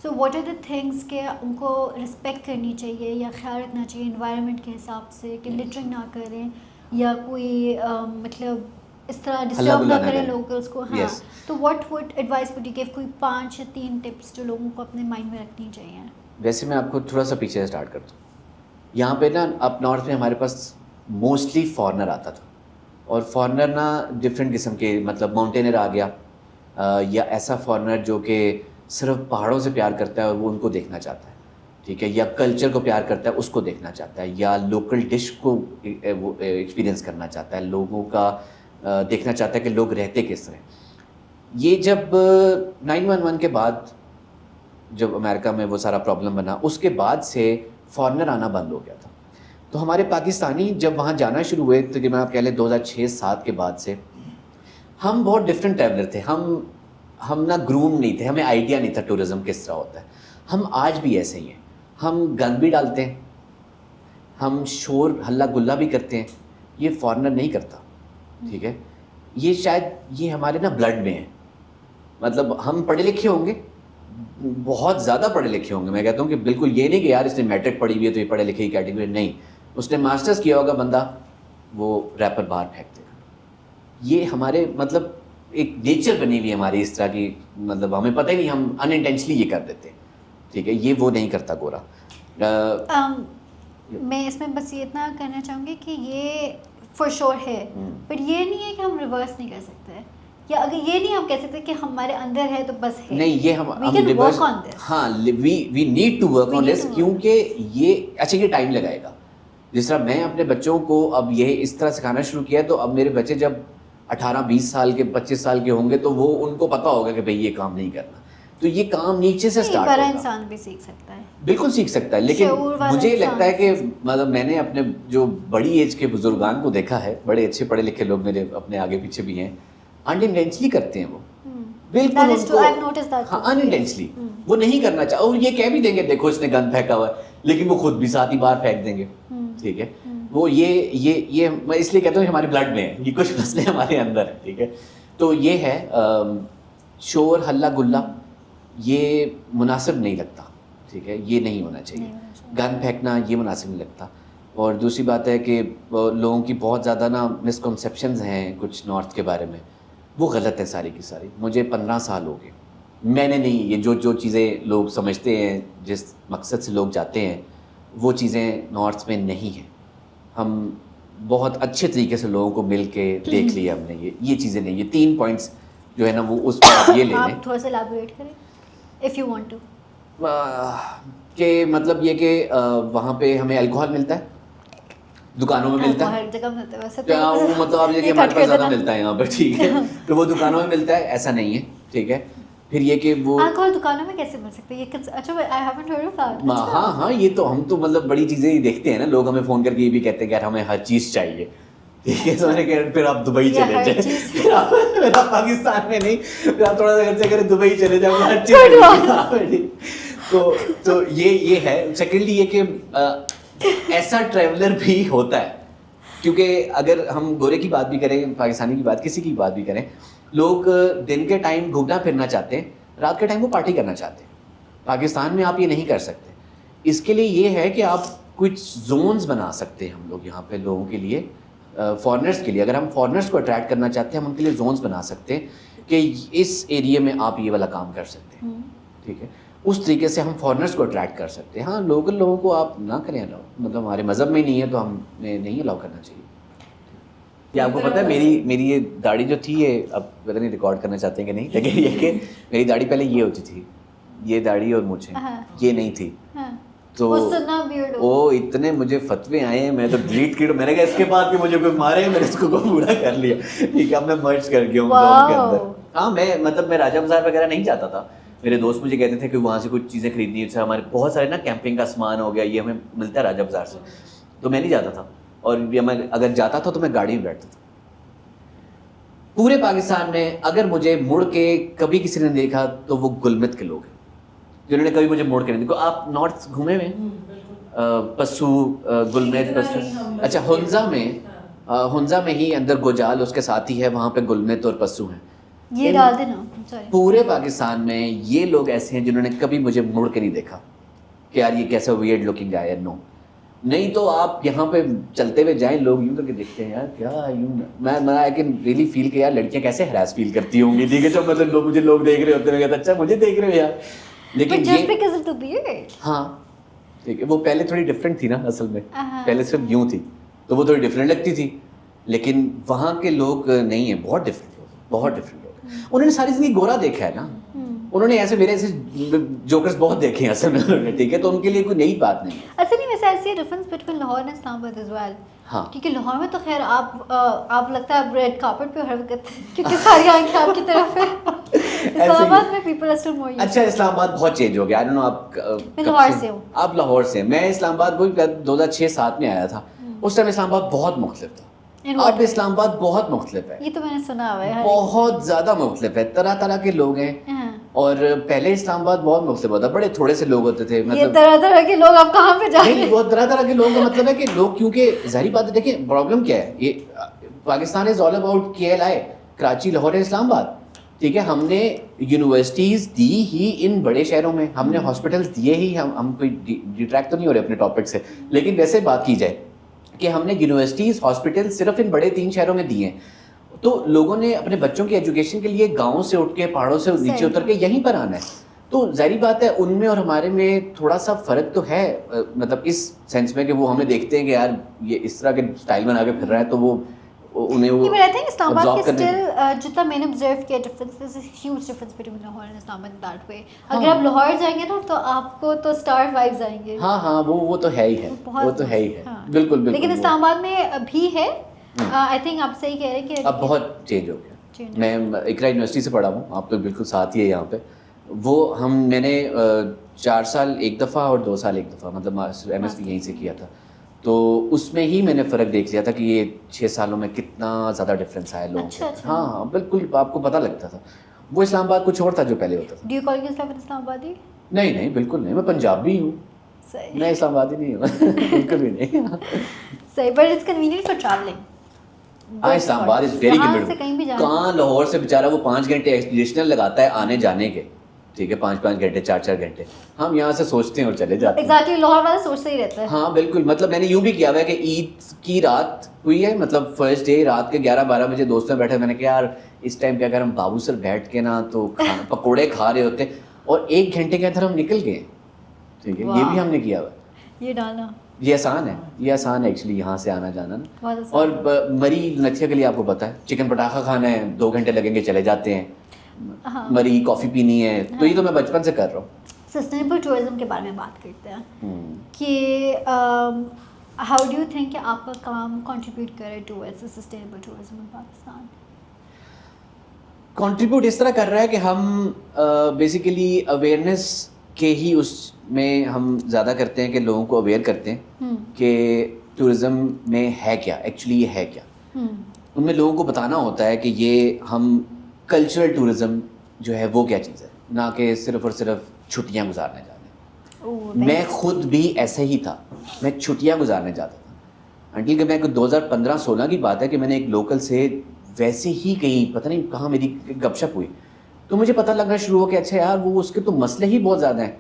so what are the things کہ ان کو رسپیکٹ کرنی چاہیے یا خیال رکھنا چاہیے انوائرمنٹ کے حساب سے, کہ لٹرنگ نہ کریں یا کوئی مطلب اس طرح ڈسٹرب نہ کریں لوکلس کو. ہاں, تو what would advice would you give, کوئی 5 یا 3 ٹپس جو لوگوں کو اپنے مائنڈ میں رکھنی چاہیے؟ ویسے میں آپ کو تھوڑا سا پیچھے اسٹارٹ کرتا ہوں. یہاں پہ نا اپ نارتھ میں ہمارے پاس موسٹلی فارنر آتا تھا, اور فارنر نا ڈفرینٹ قسم کے, مطلب ماؤنٹینر آ گیا, یا ایسا فارنر جو کہ صرف پہاڑوں سے پیار کرتا ہے اور وہ ان کو دیکھنا چاہتا ہے, ٹھیک ہے, یا کلچر کو پیار کرتا ہے اس کو دیکھنا چاہتا ہے, یا لوکل ڈش کو وہ ایکسپیرینس کرنا چاہتا ہے, لوگوں کا دیکھنا چاہتا ہے کہ لوگ رہتے کس طرح. یہ جب 9/11 کے بعد جب امریکہ میں وہ سارا پرابلم بنا, اس کے بعد سے فارنر آنا بند ہو گیا تھا. تو ہمارے پاکستانی جب وہاں جانا شروع ہوئے, تقریباً آپ کہہ لیں 2006-07 کے بعد سے, ہم بہت ڈفرینٹ ٹریولر تھے. ہم نہ گروم نہیں تھے, ہمیں آئیڈیا نہیں تھا ٹورزم کس طرح ہوتا ہے. ہم آج بھی ایسے ہی ہیں, ہم گند بھی ڈالتے ہیں, ہم شور ہلا گلا بھی کرتے ہیں, یہ فارنر نہیں کرتا, ٹھیک ہے. یہ شاید یہ ہمارے نا بلڈ میں ہے, مطلب ہم پڑھے لکھے ہوں گے, بہت زیادہ پڑھے لکھے ہوں گے. میں کہتا ہوں کہ بالکل یہ نہیں کہ یار اس نے میٹرک پڑھی ہوئی ہے تو یہ پڑھے لکھے کی کیٹیگری, نہیں, اس نے ماسٹرز کیا ہوگا بندہ, وہ ریپر باہر پھینک دے گا. یہ ہمارے مطلب ایک نیچر بنی ہوئی ہے ہماری اس طرح کی, مطلب ہمیں پتہ ہی نہیں, ہم ان انٹینشنلی یہ کر دیتے ہیں, ٹھیک ہے. یہ وہ نہیں کرتا گورا. میں اس میں بس یہ اتنا کہنا چاہوں گی کہ یہ فار شور ہے, بٹ یہ نہیں ہے کہ ہم ریورس نہیں کر سکتے, یا اگر یہ نہیں ہم کہہ سکتے کہ ہمارے اندر ہے تو بس ہے, نہیں, یہ ہم ریورس, ہاں, we need to work on this, کیونکہ یہ اچھا یہ ٹائم لگائے گا. جس طرح میں اپنے بچوں کو اب یہ اس طرح سکھانا شروع کیا, تو اب میرے بچے جب 18-20 سال کے 25 سال کے ہوں گے تو وہ ان کو پتہ ہوگا کہ بھئی یہ کام نہیں کرنا. تو یہ کام نیچے سے سٹارٹ ہوگا. انسان بھی سیکھ سکتا ہے, بالکل سیکھ سکتا ہے, لیکن مجھے لگتا ہے کہ مطلب میں نے اپنے جو بڑی ایج کے بزرگان کو دیکھا ہے, بڑے اچھے پڑھے لکھے لوگ میرے اپنے آگے پیچھے بھی ہیں, انٹینشنلی کرتے ہیں وہ, بالکل انٹینشنلی وہ نہیں کرنا چاہتے, اور یہ کہہ بھی دیں گے دیکھو اس نے گند پھینکا ہوا ہے, لیکن وہ خود بھی ساتھ ہی باہر پھینک دیں گے, ٹھیک ہے. وہ یہ میں اس لیے کہتا ہوں ہمارے بلڈ میں ہے, یہ کچھ مسئلے ہمارے اندر ہیں, ٹھیک ہے. تو یہ ہے شور ہلا گلا, یہ مناسب نہیں لگتا, ٹھیک ہے, یہ نہیں ہونا چاہیے. گند پھینکنا یہ مناسب نہیں لگتا. اور دوسری بات ہے کہ لوگوں کی بہت زیادہ نا مسکنسیپشنز ہیں کچھ نارتھ کے بارے میں, وہ غلط ہے ساری کی ساری. مجھے 15 سال ہو گئے, میں نے نہیں, یہ جو چیزیں لوگ سمجھتے ہیں جس مقصد سے لوگ جاتے ہیں, وہ چیزیں نارتھ میں نہیں ہیں. ہم بہت اچھے طریقے سے لوگوں کو مل کے دیکھ لیا ہم نے, یہ چیزیں نہیں. یہ 3 پوائنٹس جو ہے نا وہ اس پر یہ لے لیں. آپ تھوڑا سا الیبوریٹ کریں اف یو وانٹ ٹو, کہ مطلب یہ کہ وہاں پہ ہمیں الکوہل ملتا ہے, دکانوں میں ملتا ہے, ہر جگہ ملتا ہے ویسے, وہ مطلب آپ یہ ہمارے پاس زیادہ ملتا ہے یہاں پر, ٹھیک ہے, تو وہ دکانوں میں ملتا ہے, ایسا نہیں ہے, ٹھیک ہے. پھر یہ کہ وہ الکوہل دکانوں میں کیسے مل سکتا ہے, یہ اچھا I haven't heard of that. ہاں, یہ تو ہم تو مطلب بڑی چیزیں ہی دیکھتے ہیں نا, لوگ ہمیں فون کر کے یہ بھی کہتے ہیں کہ یار ہمیں ہر چیز چاہیے, ٹھیک ہے, سونے کے پھر آپ دبئی چلے جائیں, پھر آپ پاکستان میں نہیں, پھر آپ تھوڑا سا خرچہ کریں دبئی چلے جائیں, ہر چیز. تو یہ ہے. سیکنڈلی یہ کہ ایسا ٹریولر بھی ہوتا ہے, کیونکہ اگر ہم گورے کی بات بھی کریں, پاکستانی کی بات, کسی کی بات بھی کریں, لوگ دن کے ٹائم گھومنا پھرنا چاہتے ہیں, رات کے ٹائم وہ پارٹی کرنا چاہتے ہیں. پاکستان میں آپ یہ نہیں کر سکتے. اس کے لیے یہ ہے کہ آپ کچھ زونز بنا سکتے ہیں ہم لوگ یہاں پہ لوگوں کے لیے, فارنرس کے لیے. اگر ہم فارنرس کو اٹریکٹ کرنا چاہتے ہیں, ہم ان کے لیے زونز بنا سکتے ہیں کہ اس ایریے میں آپ یہ والا کام کر سکتے ہیں. ٹھیک ہے, اس طریقے سے ہم فارنرس کو اٹریکٹ کر سکتے ہیں. ہاں, لوکل لوگوں کو آپ نہ کریں الاؤ, مطلب ہمارے مذہب میں نہیں ہے تو ہمیں نہیں الاؤ کرنا چاہیے. یہ آپ کو پتہ ہے میری یہ داڑھی جو تھی, یہ اب پتہ نہیں ریکارڈ کرنا چاہتے ہیں کہ نہیں, لیکن یہ کہ میری داڑھی پہلے یہ ہوتی تھی, یہ داڑھی اور مجھے یہ نہیں تھی. تو وہ اتنے مجھے فتوے آئے ہیں, میں تو ڈیلیٹ کر, میں نے کہا اس کے بعد کہ مجھے کوئی مارے, میں نے اس کو پورا کر لیا. ٹھیک ہے, اب میں مرج کر گیا ہوں دونوں کے اندر. ہاں, میں راجہ بازار وغیرہ نہیں جاتا تھا. میرے دوست مجھے کہتے تھے کہ وہاں سے کچھ چیزیں خریدنی ہے, ہمارے بہت سارے نا کیمپنگ کا سامان ہو گیا, یہ ہمیں ملتا ہے راجہ بازار سے, تو میں نہیں جاتا تھا. اور میں اگر جاتا تھا تو میں گاڑی میں بیٹھتا تھا. پورے پاکستان میں اگر مجھے مڑ کے کبھی کسی نے دیکھا تو وہ گلمت کے لوگ ہیں جنہوں نے کبھی مجھے مڑ کے نہیں دیکھا. آپ نارتھ گھومے ہوئے, پسو, گلمت, پسو. اچھا, ہنزا میں ہی اندر گوجال اس کے ساتھ ہی ہے, وہاں پہ گلمت اور پسو ہیں. یہ ڈال دینا. پورے پاکستان میں یہ لوگ ایسے ہیں جنہوں نے کبھی مجھے مڑ کے نہیں دیکھا کہ یار یہ کیسا ویئرڈ لکنگ آیا. نو, نہیں تو آپ یہاں پہ چلتے ہوئے جائیں, لوگ یوں کر کے دیکھتے ہیں, یار کیا یوں. میں آئی کین ریئلی فیل کہ یار لڑکیاں کیسے ہراس فیل کرتی ہوں گی. ٹھیک ہے, جو مطلب لوگ دیکھ رہے ہوتے ہیں, میں کہتا اچھا مجھے دیکھ رہے ہو یار. لیکن ہاں, ٹھیک ہے, وہ پہلے تھوڑی ڈفرینٹ تھی نا اصل میں, پہلے صرف یوں تھی تو وہ تھوڑی ڈفرینٹ لگتی تھی. لیکن وہاں کے لوگ نہیں ہیں, بہت ڈفرینٹ لوگ, بہت ڈفرینٹ لوگ. انہوں نے ساری زندگی گورا دیکھا ہے نا, انہوں نے ایسے میرے ایسے جوکرز بہت دیکھے ہیں اصل میں. ٹھیک ہے, تو ان کے لیے کوئی نئی بات نہیں. اصل نہیں, ویسے ایسی ہے ڈفرنس بٹوین لاہور اینڈ اسلام آباد ایز ویل. ہاں, کیونکہ لاہور میں تو خیر آپ لگتا ہے ریڈ کارپٹ پہ ہر وقت, کیونکہ ساری آنکھیں آپ کی طرف ہے. اسلام آباد میں پیپل آر اسٹل مور. اچھا, اسلام آباد بہت چینج ہو گیا. آئی ڈونٹ نو آپ لاہور سے ہو. آپ لاہور سے. میں اسلام آباد وہی 2006-07 میں آیا تھا. اس ٹائم اسلام آباد بہت مختلف تھا. اب اسلام آباد بہت مختلف ہے. یہ تو میں نے سنا ہوا ہے, بہت زیادہ مختلف ہے, طرح طرح کے لوگ ہیں. اور پہلے اسلام آباد بہت مختلف ہوتا, بڑے تھوڑے سے لوگ ہوتے تھے. مطلب طرح طرح کے لوگ, آپ کہاں پہ جائیں گے. نہیں, بہت طرح طرح کے لوگ کا مطلب ہے کہ لوگ, کیونکہ ظاہری بات ہے, دیکھیں پرابلم کیا ہے, یہ Pakistan is all about KLI, Karachi, Lahore, Islamabad. ٹھیک ہے, ہم نے یونیورسٹیز دی ہی ان بڑے شہروں میں, ہم نے ہاسپٹلس دیے ہی, ہم کوئی ڈیٹریکٹ تو نہیں ہو رہے اپنے ٹاپک سے, لیکن ویسے بات کی جائے کہ ہم نے یونیورسٹیز, ہاسپٹل صرف ان بڑے 3 شہروں میں دیے ہیں. تو لوگوں نے اپنے بچوں کی ایجوکیشن کے لیے گاؤں سے اٹھ کے, پہاڑوں سے نیچے اتر کے یہیں پر آنا ہے. تو ظاہری بات ہے ان میں اور ہمارے میں تھوڑا سا فرق تو ہے, مطلب اس سینس میں کہ وہ ہمیں دیکھتے ہیں کہ یار یہ اس طرح کے اسٹائل بنا کے پھر رہا ہے, تو وہ انہیں وہ اسلام آباد کے اسٹل جتنا میں نے آبزرو کیا difference, huge difference between Lahore and Islamabad that وے. اگر آپ لاہور جائیں گے نا تو آپ کو تو اسٹار وائبز آئیں گے. ہاں, وہ تو ہے ہی ہے, وہ تو ہے ہی ہے, بالکل بالکل. لیکن اسلام آباد میں بھی ہے, آئی تھنک آپ صحیح کہہ رہے ہیں کہ اب بہت چینج ہو گیا. میں اقرا یونیورسٹی سے پڑھا ہوں, آپ تو بالکل ساتھ ہی ہے یہاں پہ. وہ میں نے 4 سال ایک دفعہ اور 2 سال ایک دفعہ, مطلب MSc یہیں سے کیا تھا. تو اس میں ہی میں نے فرق دیکھ لیا تھا کہ یہ 6 سالوں میں کتنا زیادہ ڈفرینس آیا لوگوں کو. ہاں بالکل, آپ کو پتہ لگتا تھا. وہ اسلام آباد کچھ اور تھا جو پہلے ہوتا تھا. ڈو یو کال یورسیلف اسلام آبادی؟ نہیں, بالکل نہیں, میں پنجابی ہوں, میں اسلام آبادی نہیں ہوں, بالکل بھی نہیں. صحیح, but it's convenient for travelling. ہاں, اسلام آباد از ویری کنوینینٹ. کہاں لاہور سے بیچارہ وہ 5 گھنٹے ایڈیشنل لگاتا ہے آنے جانے کے. ٹھیک ہے, 5 گھنٹے 4 گھنٹے ہم یہاں سے سوچتے ہیں اور چلے جاتے ہیں. ایگزیکٹلی, لاہور والا سوچتا ہی رہتا ہے. ہاں بالکل, مطلب میں نے یوں بھی کیا ہوا ہے کہ عید کی رات ہوئی ہے, مطلب فرسٹ ڈے رات کے 11-12 بجے دوستوں میں بیٹھے, میں نے کہا یار اس ٹائم پہ اگر ہم بابو سر بیٹھ کے نا تو پکوڑے کھا رہے ہوتے, اور 1 گھنٹے کے اندر ہم نکل گئے. ٹھیک ہے, یہ بھی ہم نے کیا ہوا ہے. یہ ڈالنا یہ آسان ہے, یہ آسان ہے ایکچولی یہاں سے آنا جانا نا. اور مری نتھیا کے لیے آپ کو پتہ ہے, چکن پٹاخہ کھانا ہے 2 گھنٹے لگیں گے, چلے جاتے ہیں. مری کافی پینی ہے, تو یہ تو میں بچپن سے کر رہا ہوں. سسٹینیبل ٹورزم کے بارے میں بات کرتے ہیں کہ ہاؤ ڈو یو تھنک کہ آپ کا کام کنٹریبیوٹ کرے ٹوورڈز سسٹینیبل ٹورزم ان پاکستان؟ کنٹریبیوٹ اس طرح کر رہا ہے کہ ہم بیسیکلی اویئرنیس کے ہی اس میں ہم زیادہ کرتے ہیں, کہ لوگوں کو اویئر کرتے ہیں کہ ٹورزم میں ہے کیا, ایکچولی یہ ہے کیا. ان میں لوگوں کو بتانا ہوتا ہے کہ یہ ہم کلچرل ٹورزم جو ہے وہ کیا چیز ہے, نہ کہ صرف اور صرف چھٹیاں گزارنے جانے. میں خود بھی ایسا ہی تھا, میں چھٹیاں گزارنے جاتا تھا انٹل کہ میں 2015-16 کی بات ہے کہ میں نے ایک لوکل سے ویسے ہی کہیں پتہ نہیں کہاں میری گپ شپ ہوئی, تو مجھے پتہ لگنا شروع ہو کہ اچھا یار وہ اس کے تو مسئلے ہی بہت زیادہ ہیں.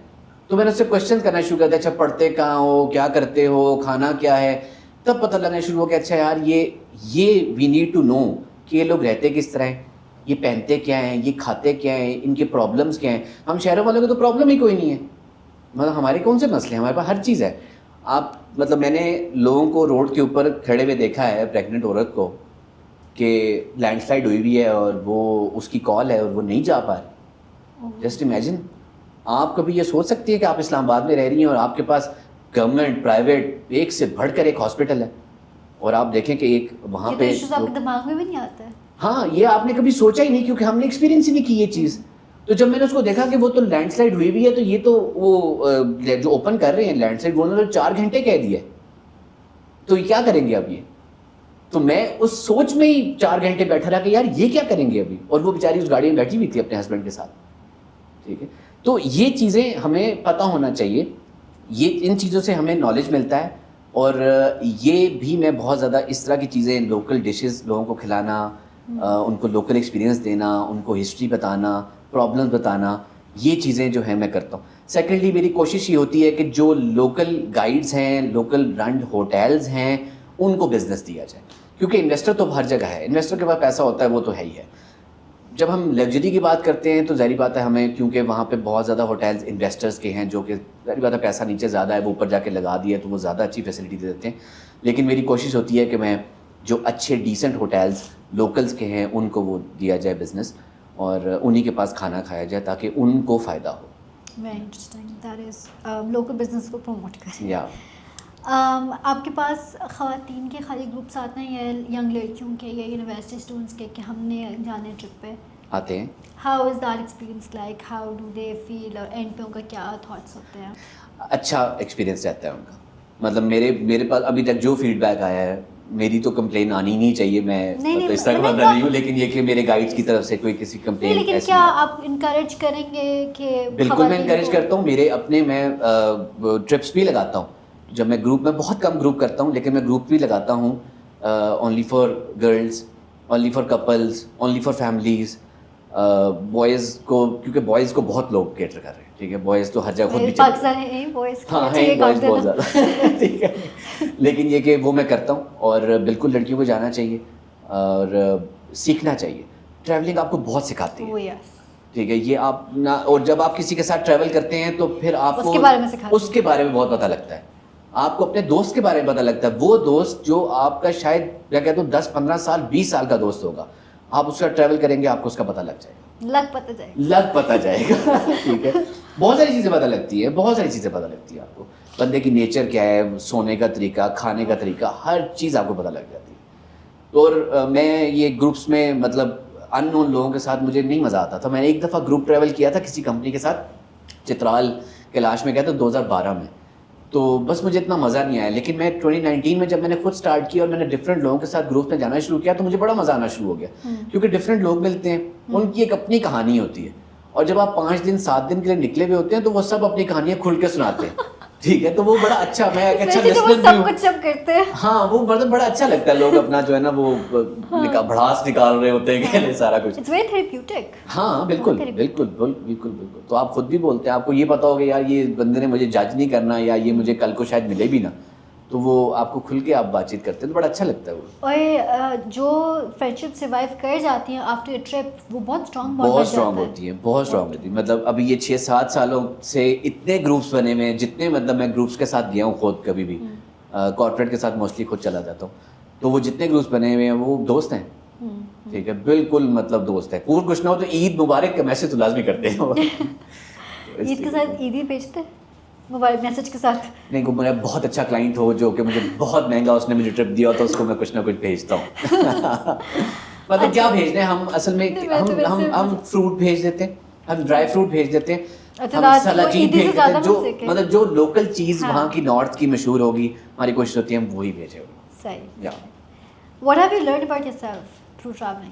تو میں نے اس سے کوشچن کرنا شروع کر دیا, اچھا پڑھتے کہاں ہو, کیا کرتے ہو, کھانا کیا ہے. تب پتہ لگنا شروع ہو کہ اچھا یار یہ وی نیڈ ٹو نو کہ یہ لوگ رہتے کس طرح ہیں, یہ پہنتے کیا ہیں, یہ کھاتے کیا ہیں, ان کے پرابلمس کیا ہیں. ہم شہروں والوں کو تو پرابلم ہی کوئی نہیں ہے, مطلب ہمارے کون سے مسئلے ہیں, ہمارے پاس ہر چیز ہے. آپ مطلب میں نے لوگوں کو روڈ کے اوپر کھڑے ہوئے دیکھا ہے, پریگننٹ عورت کو, کہ لینڈ سلائڈ ہوئی ہوئی ہے اور وہ اس کی کال ہے اور وہ نہیں جا پا رہی. جسٹ امیجن, آپ کبھی یہ سوچ سکتی ہے کہ آپ اسلام آباد میں رہ رہی ہیں اور آپ کے پاس گورنمنٹ پرائیویٹ ایک سے بڑھ کر ایک ہاسپٹل ہے, اور آپ دیکھیں کہ ایک وہاں پہ آپ کے دماغ میں بھی نہیں آتا ہے. ہاں, یہ آپ نے کبھی سوچا ہی نہیں کیونکہ ہم نے ایکسپیرینس ہی نہیں کی یہ چیز. تو جب میں نے اس کو دیکھا کہ وہ تو لینڈ سلائڈ ہوئی ہوئی ہے, تو یہ تو وہ جو اوپن کر رہے ہیں لینڈ سلائڈ, وہ انہوں نے 4 گھنٹے کہہ دیا, تو کیا کریں گے اب یہ. تو میں اس سوچ میں ہی 4 گھنٹے بیٹھا رہا کہ یار یہ کیا کریں گے ابھی, اور وہ بیچاری اس گاڑی میں بیٹھی ہوئی تھی اپنے ہسبینڈ کے ساتھ. ٹھیک ہے, تو یہ چیزیں ہمیں پتہ ہونا چاہیے, یہ ان چیزوں سے ہمیں نالج ملتا ہے. اور یہ بھی میں بہت زیادہ اس طرح کی چیزیں, لوکل ڈشز لوگوں کو کھلانا, ان کو لوکل ایکسپیرینس دینا, ان کو ہسٹری بتانا, پرابلمس بتانا, یہ چیزیں جو ہیں میں کرتا ہوں. سیکنڈلی میری کوشش یہ ہوتی ہے کہ جو لوکل گائیڈز ہیں, لوکل رنڈ ہوٹلز ہیں, ان کو بزنس دیا جائے, کیونکہ انویسٹر تو ہر جگہ ہے, انویسٹر کے پاس پیسہ ہوتا ہے وہ تو ہے ہی ہے. جب ہم لگژری کی بات کرتے ہیں تو ظاہری بات ہے ہمیں, کیونکہ وہاں پہ بہت زیادہ ہوٹلز انویسٹرز کے ہیں جو کہ ظاہری بات ہے پیسہ نیچے زیادہ ہے, وہ اوپر جا کے لگا دیا تو وہ زیادہ اچھی فیسلٹی دے دیتے ہیں. لیکن میری کوشش ہوتی ہے کہ میں جو اچھے ڈیسنٹ ہوٹلز لوکلز کے ہیں ان کو وہ دیا جائے بزنس, اور انہی کے پاس کھانا کھایا جائے تاکہ ان کو فائدہ ہو. Very interesting, that is local business کو پروموٹ کریں. یا آپ کے پاس خواتین کے خالی گروپس آتے ہیں یا ینگ لڑکیوں کے یا یونیورسٹی اسٹوڈنٹس کے کہ ہم نے جانے ٹرپ پہ آتے ہیں؟ How is that experience like, how do they feel, اور اینڈ پہ ان کا کیا تھاٹس ہوتے ہیں؟ اچھا ایکسپیرینس رہتا ہے ان کا. مطلب میرے پاس ابھی تک جو فیڈ بیک آیا ہے, میری تو کمپلین آنی نہیں چاہیے, میں مطلب اس طرح کا بندہ نہیں ہوں, لیکن یہ کہ میرے گائیڈس کی طرف سے کوئی کسی کمپلین ایسی. لیکن کیا آپ انکریج کریں گے کہ؟ بالکل میں انکریج کرتا ہوں. میرے اپنے میں ٹرپس بھی لگاتا ہوں, جب میں گروپ میں بہت کم گروپ کرتا ہوں, لیکن میں گروپ بھی لگاتا ہوں only for girls, only for couples, only for families. Boys کو, کیونکہ بوائز کو بہت لوگ کیٹر کر رہے ہیں, ٹھیک ہے, بوائز تو ہر جگہ خود بھی پاکستان ہے بوائز, ہاں ہیں بوائز بہت زیادہ, ٹھیک ہے, لیکن یہ کہ وہ میں کرتا ہوں. اور بالکل لڑکیوں کو جانا چاہیے اور سیکھنا چاہیے. ٹریولنگ آپ کو بہت سکھاتی ہے, ٹھیک ہے, یہ آپ نہ, اور جب آپ کسی کے ساتھ ٹریول کرتے ہیں تو پھر آپ کو اس کے بارے میں بہت پتہ لگتا ہے, آپ کو اپنے دوست کے بارے میں پتہ لگتا ہے. وہ دوست جو آپ کا شاید میں کہتا ہوں 10-15 سال 20 سال کا دوست ہوگا, آپ اس کا ٹریول کریں گے آپ کو اس کا پتہ لگ جائے گا, لگ پتہ جائے گا, ٹھیک ہے. بہت ساری چیزیں پتہ لگتی ہے, بہت ساری چیزیں پتہ لگتی ہے آپ کو, بندے کی نیچر کیا ہے, سونے کا طریقہ, کھانے کا طریقہ, ہر چیز آپ کو پتہ لگ جاتی ہے. اور میں یہ گروپس میں مطلب ان نون لوگوں کے ساتھ مجھے نہیں مزہ آتا تھا. میں نے ایک دفعہ گروپ ٹریول کیا تھا کسی کمپنی کے ساتھ, چترال کیلاش میں گیا تھا 2012 میں, تو بس مجھے اتنا مزہ نہیں آیا. لیکن میں 2019 میں جب میں نے خود اسٹارٹ کیا اور میں نے ڈفرینٹ لوگوں کے ساتھ گروپ میں جانا شروع کیا تو مجھے بڑا مزہ آنا شروع ہو گیا, کیونکہ ڈفرینٹ لوگ ملتے ہیں, ان کی ایک اپنی کہانی ہوتی ہے, اور جب آپ 5 دن 7 دن کے لیے نکلے ہوئے ہوتے ہیں تو وہ سب اپنی کہانیاں کھل کے سناتے ہیں, ٹھیک ہے. تو وہ بڑا اچھا, میں ایک اچھا لسنر بھی ہوں. ہاں, وہ مطلب بڑا اچھا لگتا ہے, لوگ اپنا جو ہے نا وہ بھڑاس نکال رہے ہوتے ہیں کہ سارا کچھ. ہاں بالکل بالکل بالکل بالکل. تو آپ خود بھی بولتے ہیں, آپ کو یہ پتا ہوگا یار یہ بندے نے مجھے جج نہیں کرنا, یا یہ مجھے کل کو شاید ملے بھی نا, تو وہ آپ کو کھل کے آپ بات چیت کرتے ہیں تو بڑا اچھا لگتا ہے وہ. اور جو فرینڈشپ سروائیو کر جاتی ہیں آفٹر اے ٹرپ وہ بہت اسٹرانگ ہوتی ہیں, بہت اسٹرانگ ہوتی ہیں. مطلب ابھی یہ 6-7 سالوں سے اتنے گروپس بنے ہوئے ہیں, جتنے مطلب میں گروپس کے ساتھ گیا ہوں خود, کبھی بھی کارپوریٹ کے ساتھ موسٹلی خود چلا جاتا ہوں, تو وہ جتنے گروپس بنے ہوئے ہیں وہ دوست ہیں, ٹھیک ہے, بالکل مطلب دوست ہیں. اور کچھ نہ ہو تو عید مبارک کا میسج تو لازمی کرتے ہیں. عید کے ساتھ عید ہی بھیجتے موبائل میسج کے ساتھ. نہیں, کو میرا بہت اچھا کلائنٹ ہو جو کہ مجھے بہت مہنگا اس نے مجھے ٹرپ دیا تو اس کو میں کچھ نہ کچھ بھیجتا ہوں. مطلب کیا بھیجتے ہیں ہم اصل میں, ہم فروٹ بھیج دیتے ہیں, ہم ڈرائی فروٹ بھیج دیتے ہیں, ہم سلاجید بھیج دیتے ہیں, جو مطلب جو لوکل چیز وہاں کی نارتھ کی مشہور ہوگی, ہماری کوشش ہوتی ہے ہم وہی بھیجیں. صحیح. What have you learned about yourself through traveling?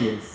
Yes.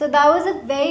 So that was a very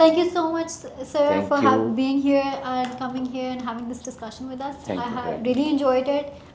Thank you so much, sir, for being here and coming here and having this discussion with us. I have really enjoyed it,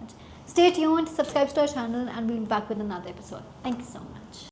much. Stay tuned, subscribe to our channel, and we'll be back with another episode. Thank you so much.